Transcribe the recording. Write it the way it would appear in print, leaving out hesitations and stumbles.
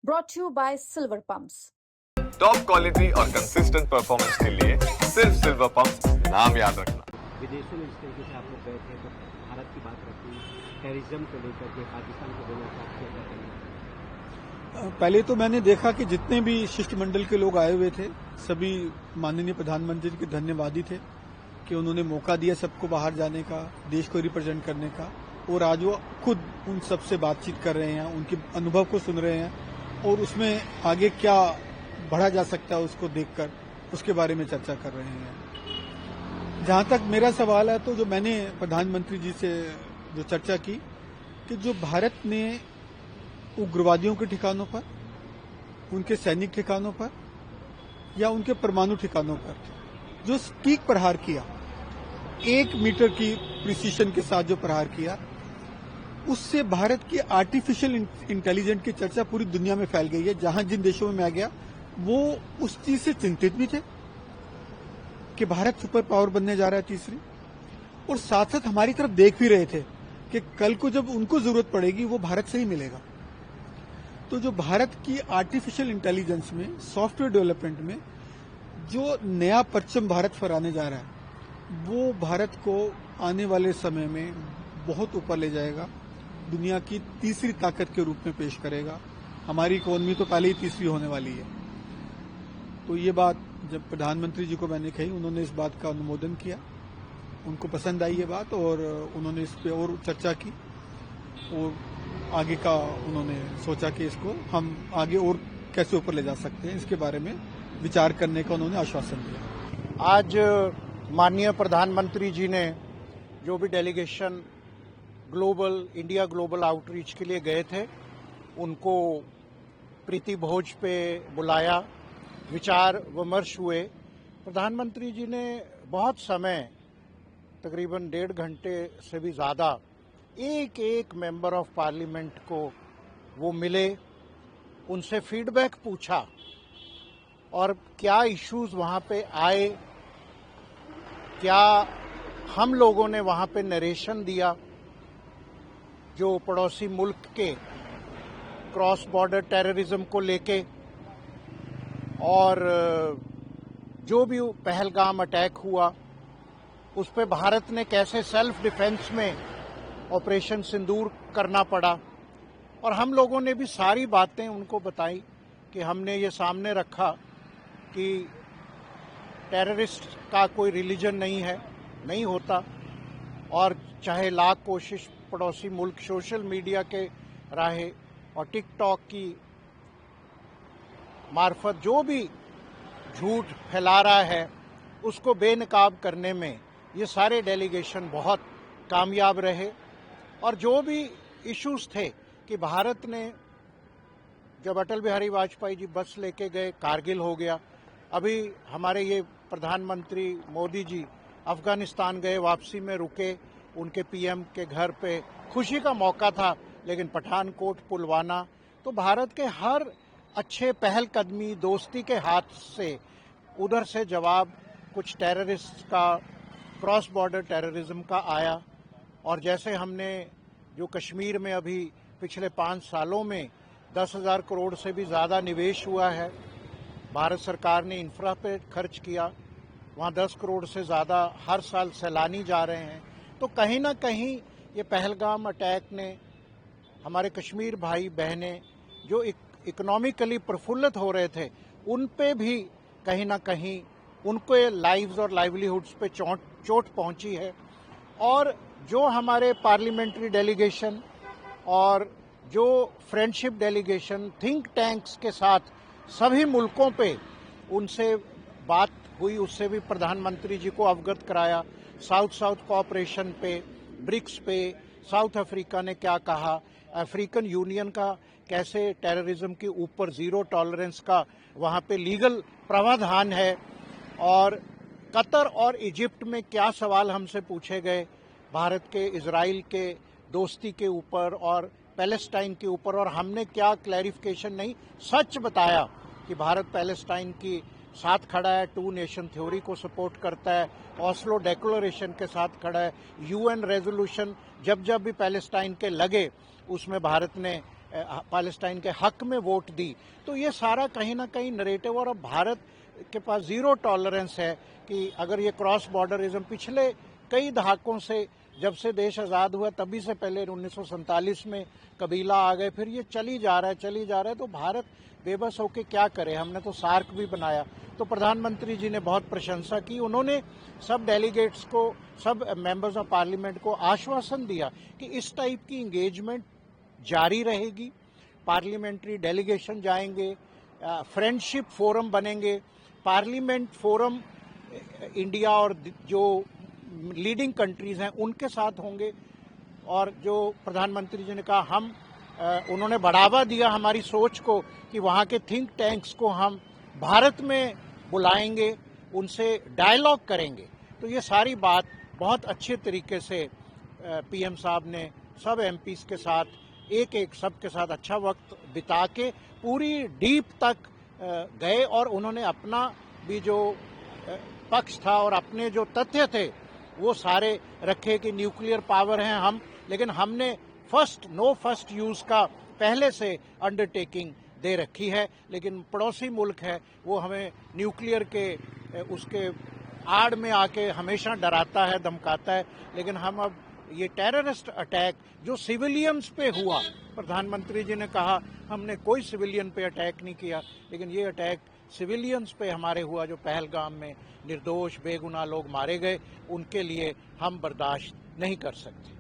brought to you by Silver Pumps. Top quality और consistent performance के लिए सिर्फ सिल्वर पंप नाम याद रखना। विदेशों में जिस तरीके से आप लोग गए थे तो भारत की बात रखी, टेररिज्म को लेकर के पाकिस्तान को देना चाहते हैं। पहले तो मैंने देखा कि जितने भी शिष्टमंडल के लोग आए हुए थे सभी माननीय प्रधानमंत्री के धन्यवादी थे कि उन्होंने मौका दिया सबको बाहर जाने का, देश को रिप्रेजेंट करने का, और आज वो खुद उन सबसे बातचीत कर रहे हैं, उनके अनुभव को सुन रहे हैं और उसमें आगे क्या बढ़ा जा सकता है उसको देखकर उसके बारे में चर्चा कर रहे हैं। जहां तक मेरा सवाल है तो जो मैंने प्रधानमंत्री जी से जो चर्चा की कि जो भारत ने उग्रवादियों के ठिकानों पर, उनके सैनिक ठिकानों पर या उनके परमाणु ठिकानों पर जो सटीक प्रहार किया, 1 मीटर की प्रिसीशन के साथ जो प्रहार किया, उससे भारत की आर्टिफिशियल इंटेलिजेंस की चर्चा पूरी दुनिया में फैल गई है। जहां जिन देशों में मैं गया वो उस चीज से चिंतित भी थे कि भारत सुपर पावर बनने जा रहा है तीसरी, और साथ साथ हमारी तरफ देख भी रहे थे कि कल को जब उनको जरूरत पड़ेगी वो भारत से ही मिलेगा। तो जो भारत की आर्टिफिशियल इंटेलिजेंस में, सॉफ्टवेयर डेवलपमेंट में जो नया परचम भारत फहराने जा रहा है वो भारत को आने वाले समय में बहुत ऊपर ले जाएगा, दुनिया की तीसरी ताकत के रूप में पेश करेगा। हमारी इकोनॉमी तो पहले ही तीसरी होने वाली है। तो ये बात जब प्रधानमंत्री जी को मैंने कही, उन्होंने इस बात का अनुमोदन किया, उनको पसंद आई ये बात और उन्होंने इस पे और चर्चा की और आगे का उन्होंने सोचा कि इसको हम आगे और कैसे ऊपर ले जा सकते हैं, इसके बारे में विचार करने का उन्होंने आश्वासन दिया। आज माननीय प्रधानमंत्री जी ने जो भी डेलीगेशन इंडिया ग्लोबल आउटरीच के लिए गए थे उनको प्रीति भोज पे बुलाया, विचार विमर्श हुए। प्रधानमंत्री जी ने बहुत समय, तकरीबन 1.5 घंटे से भी ज़्यादा, एक एक मेंबर ऑफ पार्लियामेंट को वो मिले, उनसे फीडबैक पूछा और क्या इश्यूज वहाँ पे आए, क्या हम लोगों ने वहाँ पे नरेशन दिया जो पड़ोसी मुल्क के क्रॉस बॉर्डर टेररिज्म को लेके, और जो भी पहलगाम अटैक हुआ उस पे भारत ने कैसे सेल्फ डिफेंस में ऑपरेशन सिंदूर करना पड़ा, और हम लोगों ने भी सारी बातें उनको बताई कि हमने ये सामने रखा कि टेररिस्ट का कोई रिलीजन नहीं है, नहीं होता, और चाहे लाख कोशिश पड़ोसी मुल्क सोशल मीडिया के राहे और टिकटॉक की मार्फत जो भी झूठ फैला रहा है उसको बेनकाब करने में ये सारे डेलीगेशन बहुत कामयाब रहे। और जो भी इश्यूज थे कि भारत ने, जब अटल बिहारी वाजपेयी जी बस लेके गए, कारगिल हो गया, अभी हमारे ये प्रधानमंत्री मोदी जी अफगानिस्तान गए, वापसी में रुके, उनके पीएम के घर पे खुशी का मौका था, लेकिन पठानकोट, पुलवामा, तो भारत के हर अच्छे पहलकदमी, दोस्ती के हाथ से उधर से जवाब कुछ टेररिस्ट का, क्रॉस बॉर्डर टेररिज्म का आया। और जैसे हमने जो कश्मीर में अभी पिछले 5 सालों में 10,000 करोड़ से भी ज़्यादा निवेश हुआ है, भारत सरकार ने इंफ्रा पे खर्च किया, वहाँ 10 करोड़ से ज़्यादा हर साल सैलानी जा रहे हैं। तो कहीं ना कहीं ये पहलगाम अटैक ने हमारे कश्मीर भाई बहनें जो इकोनॉमिकली प्रफुल्लित हो रहे थे उन पे भी कहीं ना कहीं उनके लाइव्स और लाइवलीहुड्स पे चोट पहुंची है। और जो हमारे पार्लियामेंट्री डेलीगेशन और जो फ्रेंडशिप डेलीगेशन थिंक टैंक्स के साथ सभी मुल्कों पे उनसे बात हुई, उससे भी प्रधानमंत्री जी को अवगत कराया। साउथ साउथ कोऑपरेशन पे, ब्रिक्स पे, साउथ अफ्रीका ने क्या कहा, अफ्रीकन यूनियन का कैसे टेररिज्म के ऊपर जीरो टॉलरेंस का वहाँ पे लीगल प्रावधान है, और कतर और इजिप्ट में क्या सवाल हमसे पूछे गए भारत के इजराइल के दोस्ती के ऊपर और पैलेस्टाइन के ऊपर, और हमने क्या क्लैरिफिकेशन नहीं, सच बताया कि भारत पैलेस्टाइन की साथ खड़ा है, 2 नेशन थ्योरी को सपोर्ट करता है, ऑस्लो डेक्लेरेशन के साथ खड़ा है, यूएन रेजोल्यूशन जब जब भी पैलेस्टाइन के लगे उसमें भारत ने पैलेस्टाइन के हक में वोट दी। तो ये सारा कहीं ना कहीं नरेटिव, और अब भारत के पास जीरो टॉलरेंस है कि अगर ये क्रॉस बॉर्डरिज्म पिछले कई दहाकों से, जब से देश आज़ाद हुआ तभी से पहले 1947 में कबीला आ गए, फिर ये चली जा रहा है, तो भारत बेबस होकर क्या करे। हमने तो सार्क भी बनाया। तो प्रधानमंत्री जी ने बहुत प्रशंसा की, उन्होंने सब डेलीगेट्स को, सब मेंबर्स ऑफ पार्लियामेंट को आश्वासन दिया कि इस टाइप की इंगेजमेंट जारी रहेगी। पार्लियामेंट्री डेलीगेशन जाएंगे, फ्रेंडशिप फोरम बनेंगे, पार्लियामेंट फोरम इंडिया और जो लीडिंग कंट्रीज हैं उनके साथ होंगे। और जो प्रधानमंत्री जी ने कहा, उन्होंने बढ़ावा दिया हमारी सोच को कि वहाँ के थिंक टैंक्स को हम भारत में बुलाएंगे, उनसे डायलॉग करेंगे। तो ये सारी बात बहुत अच्छे तरीके से पीएम साहब ने सब एमपीज के साथ एक सबके साथ अच्छा वक्त बिता के पूरी डीप तक गए, और उन्होंने अपना भी जो पक्ष था और अपने जो तथ्य थे वो सारे रखे कि न्यूक्लियर पावर हैं हम, लेकिन हमने नो फर्स्ट यूज का पहले से अंडरटेकिंग दे रखी है। लेकिन पड़ोसी मुल्क है वो हमें न्यूक्लियर के उसके आड़ में आके हमेशा डराता है, धमकाता है। लेकिन हम अब ये टेररिस्ट अटैक जो सिविलियंस पे हुआ, प्रधानमंत्री जी ने कहा हमने कोई सिविलियन पे अटैक नहीं किया, लेकिन ये अटैक सिविलियंस पे हमारे हुआ, जो पहलगाम में निर्दोष बेगुनाह लोग मारे गए, उनके लिए हम बर्दाश्त नहीं कर सकते।